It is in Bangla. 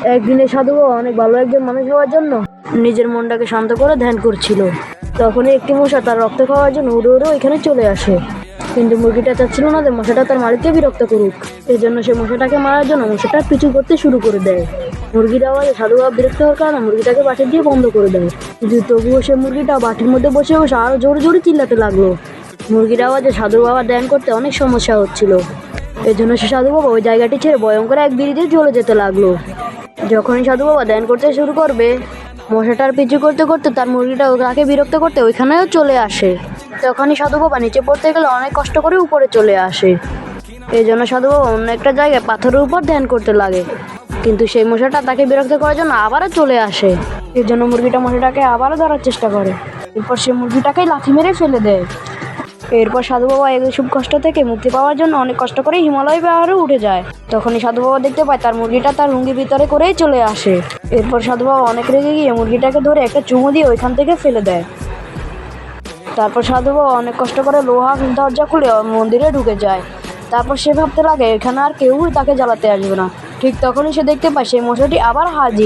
একদিনে সাধু বাবা অনেক ভালো একজন মানুষ হওয়ার জন্য নিজের মনটাকে শান্ত করে ধ্যান করছিল। তখনই একটি মশা তার রক্ত খাওয়ার জন্য উড়ে উড়ে ওইখানে চলে আসে। কিন্তু মুরগিটা চাচ্ছিল না যে মশাটা তার মালিককে বিরক্ত করুক। এই জন্য সে মশাটাকে মারার জন্য মশাটা পিছু করতে শুরু করে দেয়। মুরগির আওয়াজে সাধু বাবা বিরক্ত হওয়ার কারণে মুরগিটাকে বাটি দিয়ে বন্ধ করে দেয়। কিন্তু তবুও সে মুরগিটা বাটির মধ্যে বসে বসে আরো জোরে জোরে চিল্লাতে লাগলো। মুরগির আওয়াজে সাধু বাবা ধ্যান করতে অনেক সমস্যা হচ্ছিল। এই জন্য সে সাধু বাবা ওই জায়গাটি ছেড়ে ভয়ঙ্কর এক ব্রিজে চলে যেতে লাগলো। যখনই সাধু বাবা ধ্যান করতে শুরু করবে, মশাটার পিছু করতে করতে তার মুরগিটা তাকে বিরক্ত করতে ওইখানেও চলে আসে। তখনই সাধু বাবা নিচে পড়তে গেলে অনেক কষ্ট করে উপরে চলে আসে। এই জন্য সাধু বাবা অন্য একটা জায়গায় পাথরের উপর ধ্যান করতে লাগে। কিন্তু সেই মশাটা তাকে বিরক্ত করার জন্য আবারও চলে আসে। এর জন্য মুরগিটা মশাটাকে আবারও ধরার চেষ্টা করে। এরপর সে মুরগিটাকে লাথি মেরে ফেলে দেয়। এরপর সাধু বাবা এইসব কষ্ট থেকে মুক্তি পাওয়ার জন্য অনেক কষ্ট করে হিমালয় পাহাড়ে উঠে যায়। তখনই সাধু বাবা দেখতে পায় তার মুরগিটা তার লুঙ্গির ভিতরে করেই চলে আসে। এরপর সাধু বাবা অনেক রেগে গিয়ে মুরগিটাকে ধরে একটা চুমু দিয়ে ওইখান থেকে ফেলে দেয়। তারপর সাধু বাবা অনেক কষ্ট করে লোহা দরজা খুলে মন্দিরে ঢুকে যায়। তারপর সে ভাবতে লাগে এখানে আর কেউই তাকে জ্বালাতে আসবে না। ঠিক তখনই সে দেখতে পায় সেই মশাটি আবার হাজির।